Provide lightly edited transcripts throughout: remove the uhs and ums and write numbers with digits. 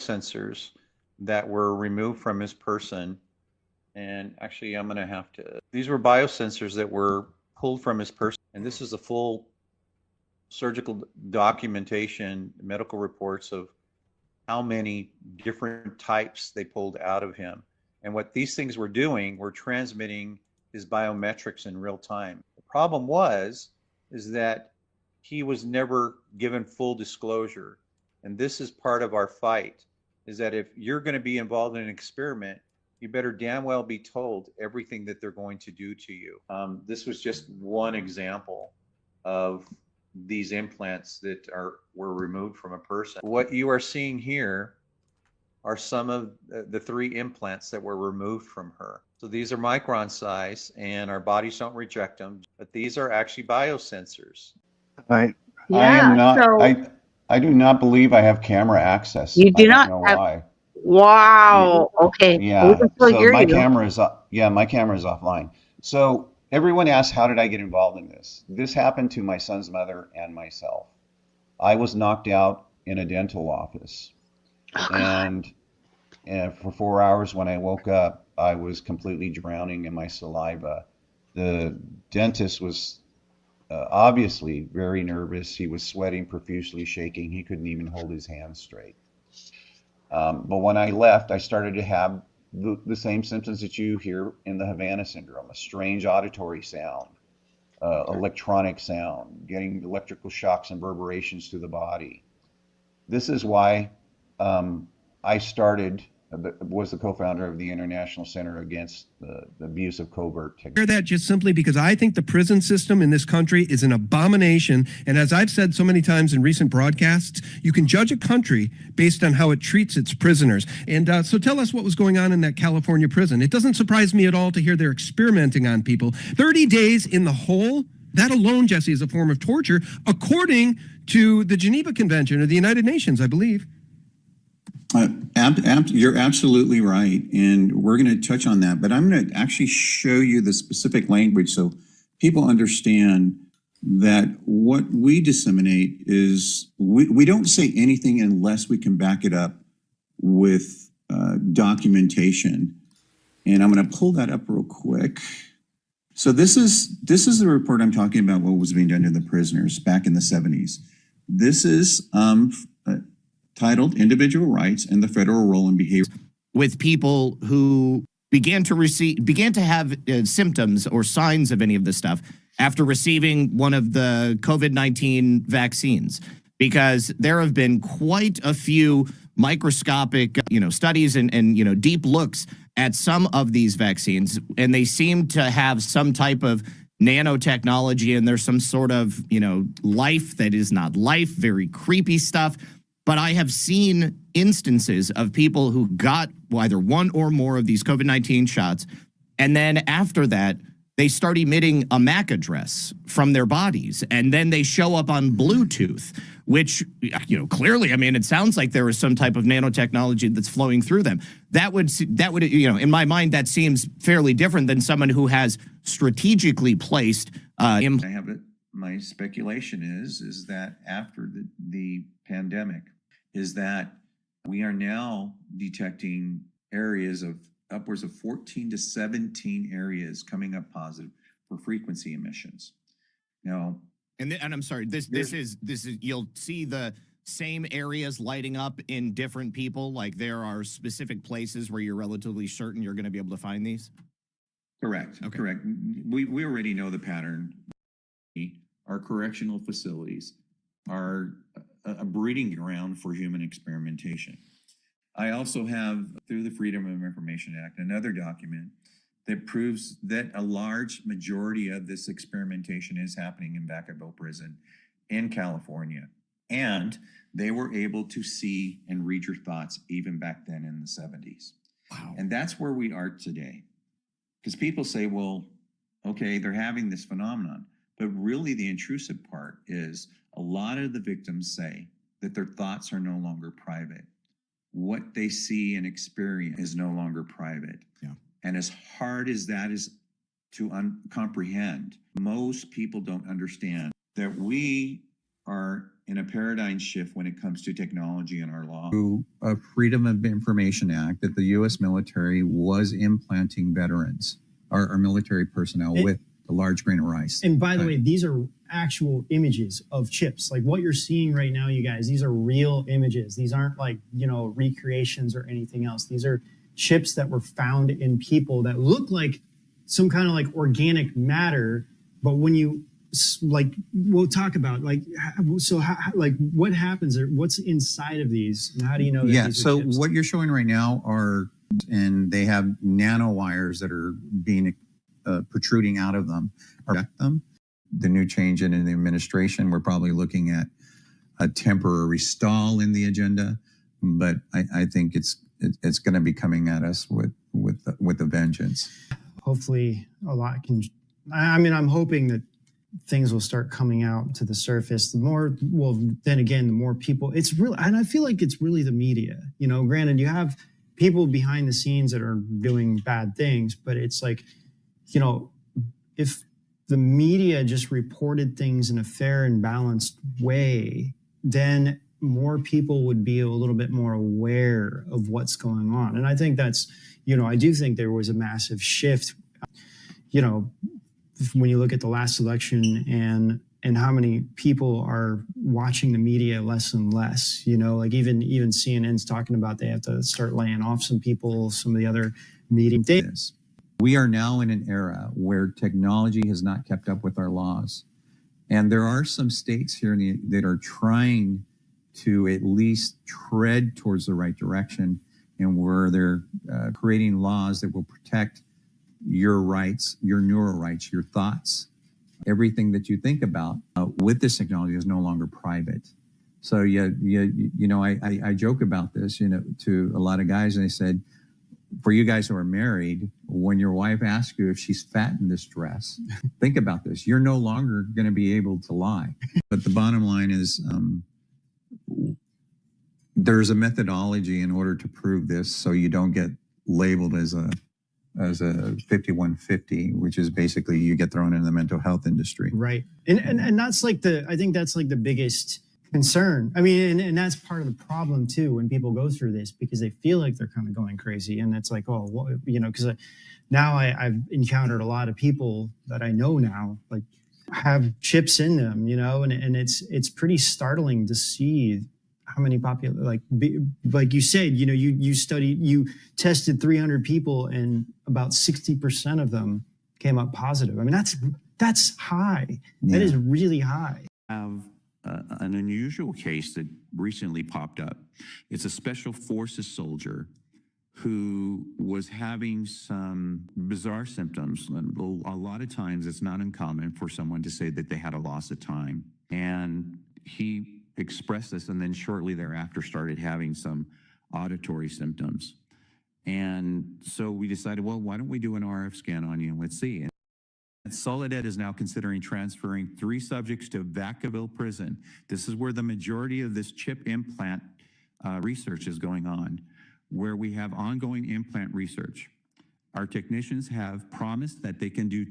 biosensors that were removed from his person. And actually, I'm going to have to, these were biosensors that were pulled from his person. And this is a full surgical documentation, medical reports of how many different types they pulled out of him. And what these things were doing were transmitting his biometrics in real time. The problem is that he was never given full disclosure. And this is part of our fight, is that if you're going to be involved in an experiment, you better damn well be told everything that they're going to do to you. This was just one example of these implants that were removed from a person. What you are seeing here are some of the 3 implants that were removed from her. So these are micron size, and our bodies don't reject them, but these are actually biosensors. I Yeah, am not, so I do not believe I have camera access. you I do don't not know have, why. wow, okay, we Yeah, can still so hear my you. camera is up. Yeah, my camera is offline. So everyone asks, how did I get involved in this? This happened to my son's mother and myself. I was knocked out in a dental office, Oh, God. and for 4 hours when I woke up, I was completely drowning in my saliva. The dentist was obviously very nervous. He was sweating profusely, shaking. He couldn't even hold his hands straight. But when I left, I started to have the same symptoms that you hear in the Havana syndrome, a strange auditory sound, electronic sound, getting electrical shocks and reverberations to the body. This is why I started, was the co-founder of the International Center Against the Abuse of Covert Technology. That just simply because I think the prison system in this country is an abomination. And as I've said so many times in recent broadcasts, you can judge a country based on how it treats its prisoners. And so tell us what was going on in that California prison. It doesn't surprise me at all to hear they're experimenting on people. 30 days in the hole, that alone, Jesse, is a form of torture, according to the Geneva Convention of the United Nations, I believe. You're absolutely right, and we're going to touch on that, but I'm going to actually show you the specific language so people understand that what we disseminate is, we don't say anything unless we can back it up with documentation. And I'm going to pull that up real quick. So this is the report I'm talking about, what was being done to the prisoners back in the 70s. This is titled Individual Rights and the Federal Role in Behavior. With people who began to have symptoms or signs of any of this stuff after receiving one of the COVID-19 vaccines, because there have been quite a few microscopic, studies and deep looks at some of these vaccines, and they seem to have some type of nanotechnology, and there's some sort of, life that is not life, very creepy stuff. But I have seen instances of people who got either one or more of these COVID-19 shots, and then after that, they start emitting a MAC address from their bodies, and then they show up on Bluetooth, which, clearly, it sounds like there is some type of nanotechnology that's flowing through them. That would, in my mind, that seems fairly different than someone who has strategically placed. I have it. My speculation is that after the pandemic, is that we are now detecting areas of upwards of 14 to 17 areas coming up positive for frequency emissions. Now, and I'm sorry, this is you'll see the same areas lighting up in different people. Like there are specific places where you're relatively certain you're going to be able to find these. Correct. Okay. Correct. We already know the pattern. Our correctional facilities are a breeding ground for human experimentation. I also have, through the Freedom of Information Act, another document that proves that a large majority of this experimentation is happening in Vacaville Prison in California. And they were able to see and read your thoughts even back then in the 70s. Wow. And that's where we are today. Because people say, well, okay, they're having this phenomenon. But really the intrusive part is a lot of the victims say that their thoughts are no longer private. What they see and experience is no longer private. Yeah. And as hard as that is to comprehend, most people don't understand that we are in a paradigm shift when it comes to technology and our law. Through a Freedom of Information Act that the U.S. military was implanting veterans, our military personnel, with the large grain of rice. And by the way, these are actual images of chips. Like what you're seeing right now, you guys, these are real images. These aren't like, you know, recreations or anything else. These are chips that were found in people that look like some kind of like organic matter. But when you, like, we'll talk about like, so how, like what happens or what's inside of these and how do you know that Yeah, these are so chips? what you're showing right now are, and they have nanowires that are being protruding out of them. The new change in the administration, we're probably looking at a temporary stall in the agenda, but I think it's going to be coming at us with a vengeance. Hopefully a lot can, I mean, I'm hoping that things will start coming out to the surface. The more, well, then again, the more people, it's really, and I feel like it's really the media, you know, granted you have people behind the scenes that are doing bad things, but it's like, you know, if the media just reported things in a fair and balanced way, then more people would be a little bit more aware of what's going on. And I think that's, you know, I do think there was a massive shift, you know, when you look at the last election and how many people are watching the media less and less, you know, like even CNN's talking about they have to start laying off some people, some of the other media things. We are now in an era where technology has not kept up with our laws. And there are some states here that are trying to at least tread towards the right direction, and where they're creating laws that will protect your rights, your neural rights, your thoughts. Everything that you think about with this technology is no longer private. So you know, I joke about this, you know, to a lot of guys, and I said, for you guys who are married, when your wife asks you if she's fat in this dress, think about this. You're no longer going to be able to lie. But the bottom line is there's a methodology in order to prove this, so you don't get labeled as a 5150, which is basically you get thrown in the mental health industry. Right. And that's like I think that's like the biggest concern. I mean, and that's part of the problem too, when people go through this, because they feel like they're kind of going crazy. And it's like, oh, well, you know, because now I've encountered a lot of people that I know now, like have chips in them, you know, and it's pretty startling to see how many like you said, you know, you tested 300 people and about 60% of them came up positive. I mean, that's high. Yeah. That is really high. Have an unusual case that recently popped up. It's a special forces soldier who was having some bizarre symptoms. A lot of times it's not uncommon for someone to say that they had a loss of time. And he expressed this, and then shortly thereafter started having some auditory symptoms. And so we decided, well, why don't we do an RF scan on you and let's see. And Soledad is now considering transferring 3 subjects to Vacaville Prison. This is where the majority of this chip implant research is going on, where we have ongoing implant research. Our technicians have promised that they can do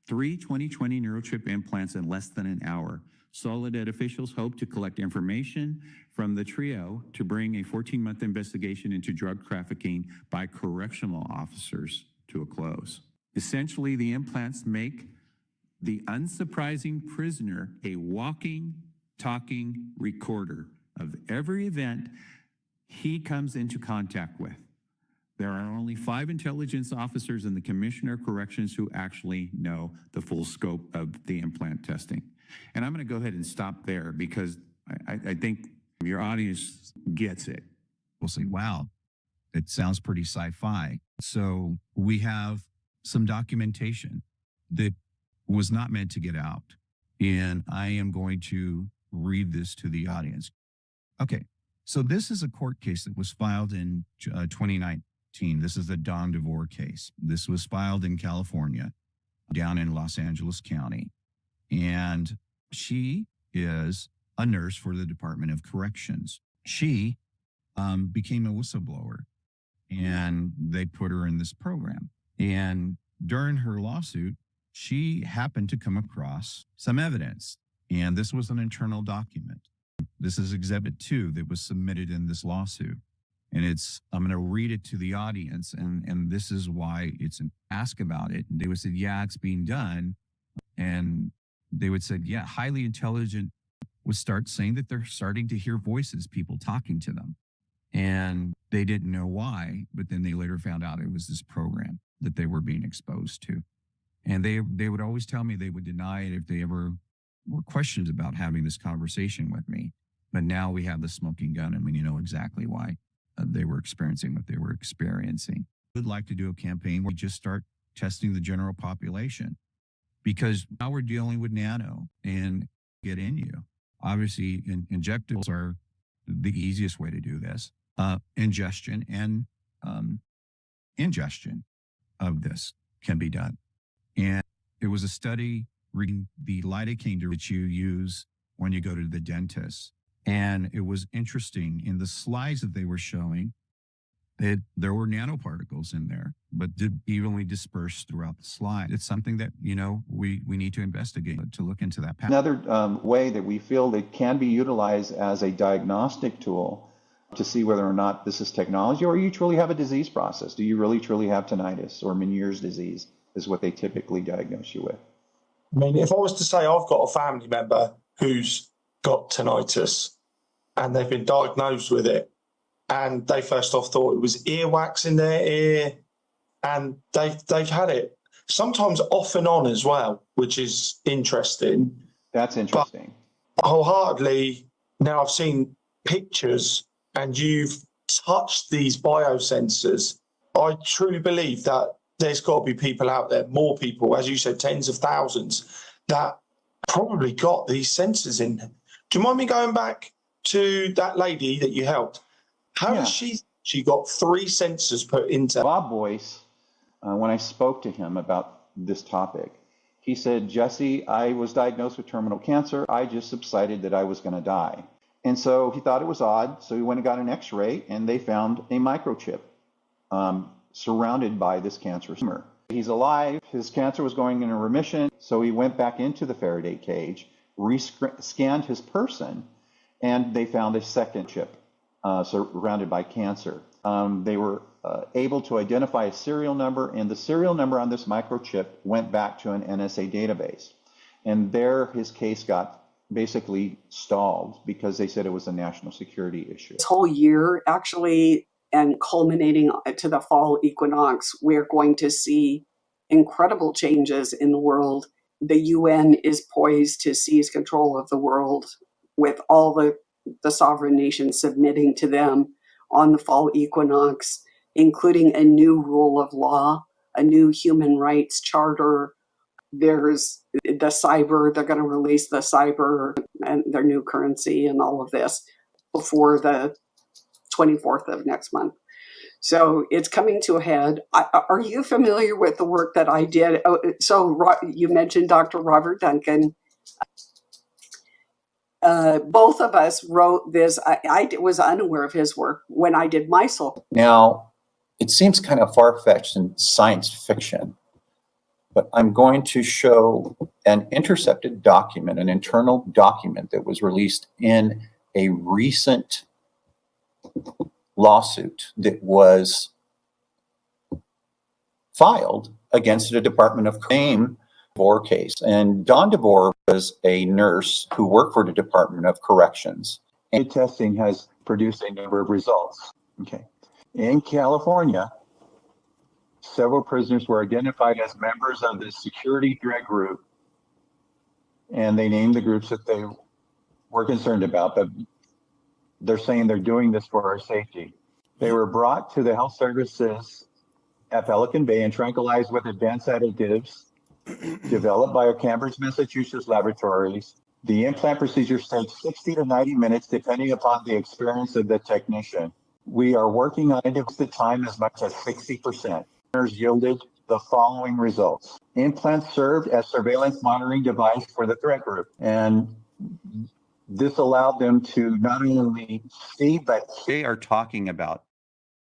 3 2020 neurochip implants in less than an hour. Soledad officials hope to collect information from the trio to bring a 14-month investigation into drug trafficking by correctional officers to a close. Essentially, the implants make the unsurprising prisoner a walking, talking recorder of every event he comes into contact with. There are only 5 intelligence officers in the Commissioner of Corrections who actually know the full scope of the implant testing. And I'm going to go ahead and stop there because I think your audience gets it. We'll say, wow, it sounds pretty sci-fi. So we have some documentation that was not meant to get out. And I am going to read this to the audience. Okay, so this is a court case that was filed in 2019. This is the Dawn DeVore case. This was filed in California, down in Los Angeles County. And she is a nurse for the Department of Corrections. She became a whistleblower, and they put her in this program. And during her lawsuit, she happened to come across some evidence. And this was an internal document. This is Exhibit 2 that was submitted in this lawsuit. And I'm going to read it to the audience. And this is why it's an ask about it. And they would say, yeah, it's being done. And they would say, yeah, highly intelligent would start saying that they're starting to hear voices, people talking to them. And they didn't know why, but then they later found out it was this program that they were being exposed to. And they would always tell me they would deny it if they ever were questions about having this conversation with me. But now we have the smoking gun and we know exactly why they were experiencing what they were experiencing. We'd like to do a campaign where we just start testing the general population, because now we're dealing with nano and get in you. Obviously, injectables are the easiest way to do this. Ingestion and ingestion of this can be done. And it was a study reading the lidocaine that you use when you go to the dentist. And it was interesting in the slides that they were showing that there were nanoparticles in there, but evenly dispersed throughout the slide. It's something that, we need to investigate, to look into that path. Another way that we feel that can be utilized as a diagnostic tool to see whether or not this is technology or you truly have a disease process. Do you really truly have tinnitus or Meniere's disease is what they typically diagnose you with. I mean, if I was to say I've got a family member who's got tinnitus and they've been diagnosed with it, and they first off thought it was earwax in their ear, and they've had it sometimes off and on as well, which is interesting. That's interesting. But wholeheartedly, now I've seen pictures and you've touched these biosensors. I truly believe that there's got to be people out there, more people, as you said, tens of thousands, that probably got these sensors in. Do you mind me going back to that lady that you helped? How does she got 3 sensors put into? Bob Boyce, when I spoke to him about this topic, he said, Jesse, I was diagnosed with terminal cancer. I just decided that I was going to die. And so he thought it was odd. So he went and got an x-ray and they found a microchip surrounded by this cancerous tumor. He's alive. His cancer was going into remission. So he went back into the Faraday cage, scanned his person, and they found a second chip surrounded by cancer. They were able to identify a serial number, and the serial number on this microchip went back to an NSA database. And there his case got basically stalled because they said it was a national security issue. This whole year, actually, and culminating to the fall equinox, we're going to see incredible changes in the world. The UN is poised to seize control of the world with all the sovereign nations submitting to them on the fall equinox, including a new rule of law, a new human rights charter. There's the cyber, they're going to release the cyber and their new currency and all of this before the 24th of next month. So it's coming to a head. Are you familiar with the work that I did? You mentioned Dr. Robert Duncan. Both of us wrote this. I was unaware of his work when I did my soul. Now, it seems kind of far-fetched in science fiction, but I'm going to show an intercepted document, an internal document that was released in a recent lawsuit that was filed against the Department of DeVore case. And Dawn DeVore was a nurse who worked for the Department of Corrections. And testing has produced a number of results. Okay. In California, several prisoners were identified as members of the security threat group, and they named the groups that they were concerned about, but they're saying they're doing this for our safety. They were brought to the health services at Pelican Bay and tranquilized with advanced additives developed by our Cambridge, Massachusetts laboratories. The implant procedures take 60 to 90 minutes, depending upon the experience of the technician. We are working on it at the time as much as 60%. Yielded the following results. Implants served as surveillance monitoring device for the threat group. And this allowed them to not only see, but they are talking about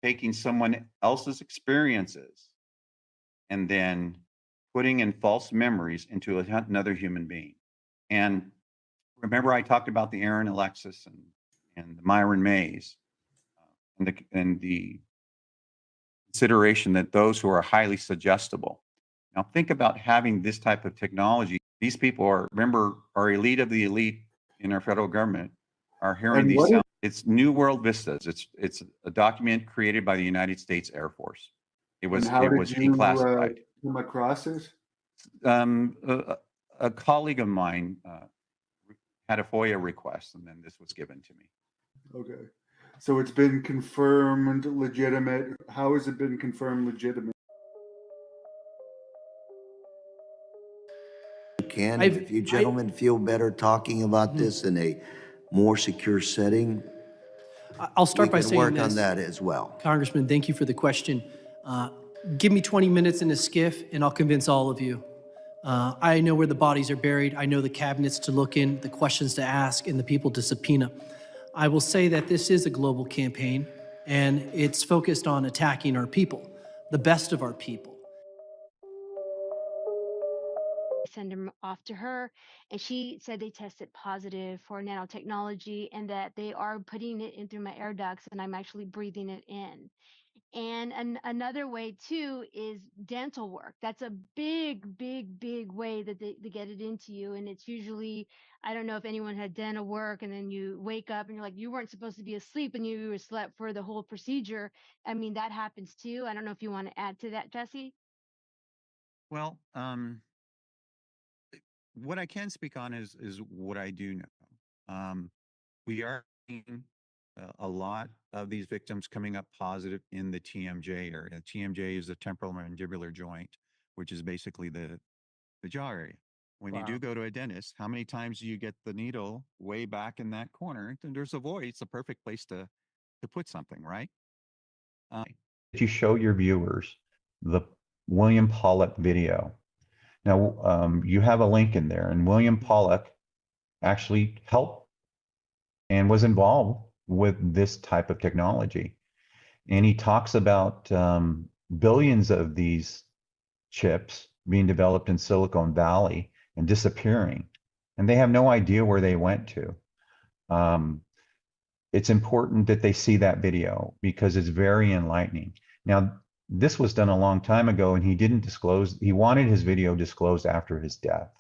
taking someone else's experiences and then putting in false memories into another human being. And remember I talked about the Aaron Alexis and the Myron Mays, and the consideration that those who are highly suggestible. Now think about having this type of technology. These people are, remember, are elite of the elite in our federal government, are hearing And these what is- sounds. It's New World Vistas. It's a document created by the United States Air Force. It was declassified. Come across this? A colleague of mine had a FOIA request, and then this was given to me. Okay. So it's been confirmed legitimate. How has it been confirmed legitimate? If you gentlemen feel better talking about this in a more secure setting, I'll start by we can saying work this. on that as well. Congressman, thank you for the question. Give me 20 minutes in a skiff and I'll convince all of you. I know where the bodies are buried. I know the cabinets to look in, the questions to ask, and the people to subpoena. I will say that this is a global campaign and it's focused on attacking our people, the best of our people. Send them off to her, and she said they tested positive for nanotechnology and that they are putting it in through my air ducts and I'm actually breathing it in. And another way too is dental work. That's a big way that they get it into you. And it's usually, I don't know if anyone had dental work and then you wake up and you're like, you weren't supposed to be asleep and you were slept for the whole procedure. I mean, that happens too. I don't know if you want to add to that, Jesse. Well, what I can speak on is what I do know. We are seeing a lot of these victims coming up positive in the TMJ area. TMJ is the temporal mandibular joint, which is basically the jaw area. When you do go to a dentist, how many times do you get the needle way back in that corner? And there's a void. It's a perfect place to put something, right? To show your viewers the William Pollock video. Now, you have a link in there, and William Pollock actually helped and was involved with this type of technology. And he talks about billions of these chips being developed in Silicon Valley and disappearing, and they have no idea where they went to. It's important that they see that video because it's very enlightening. Now, this was done a long time ago, and he didn't disclose. He wanted his video disclosed after his death.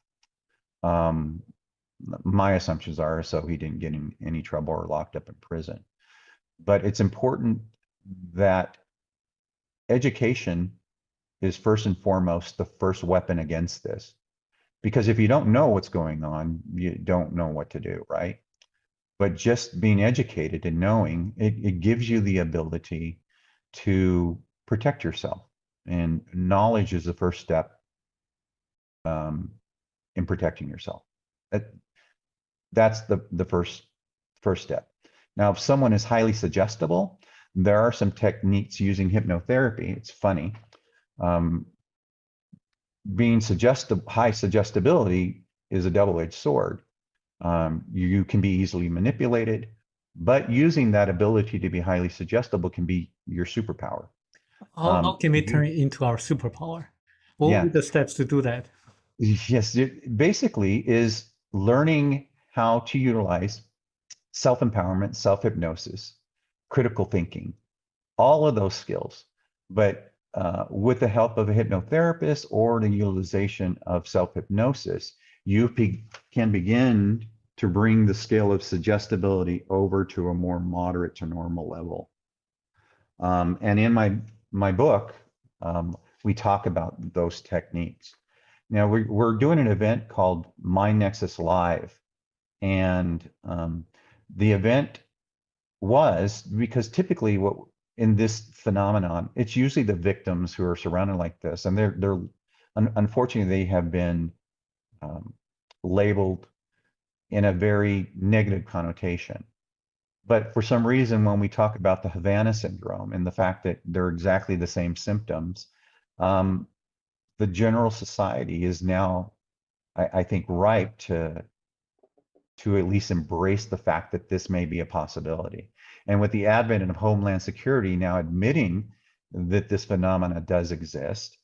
My assumptions are so he didn't get in any trouble or locked up in prison. But it's important that education is first and foremost the first weapon against this. Because if you don't know what's going on, you don't know what to do, right? But just being educated and knowing, it gives you the ability to protect yourself. And knowledge is the first step in protecting yourself. That's the first step. Now, if someone is highly suggestible, there are some techniques using hypnotherapy. It's funny. Being high suggestibility is a double-edged sword. You can be easily manipulated, but using that ability to be highly suggestible can be your superpower. How can we turn it into our superpower? What would be the steps to do that? Yes, it basically is learning how to utilize self-empowerment, self-hypnosis, critical thinking, all of those skills, but with the help of a hypnotherapist or the utilization of self-hypnosis, you can begin to bring the scale of suggestibility over to a more moderate to normal level. And in my book, we talk about those techniques. Now we're doing an event called Mind Nexus Live, and the event was because typically what in this phenomenon, it's usually the victims who are surrounded like this, and they're unfortunately they have been labeled in a very negative connotation. But for some reason, when we talk about the Havana syndrome and the fact that they're exactly the same symptoms, the general society is now, I think, ripe to at least embrace the fact that this may be a possibility. And with the advent of Homeland Security now admitting that this phenomena does exist,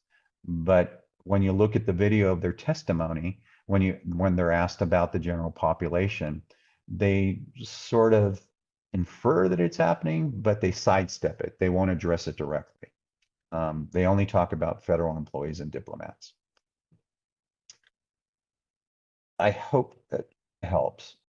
but when you look at the video of their testimony, when they're asked about the general population, they sort of infer that it's happening, but they sidestep it. They won't address it directly. They only talk about federal employees and diplomats. I hope that helps.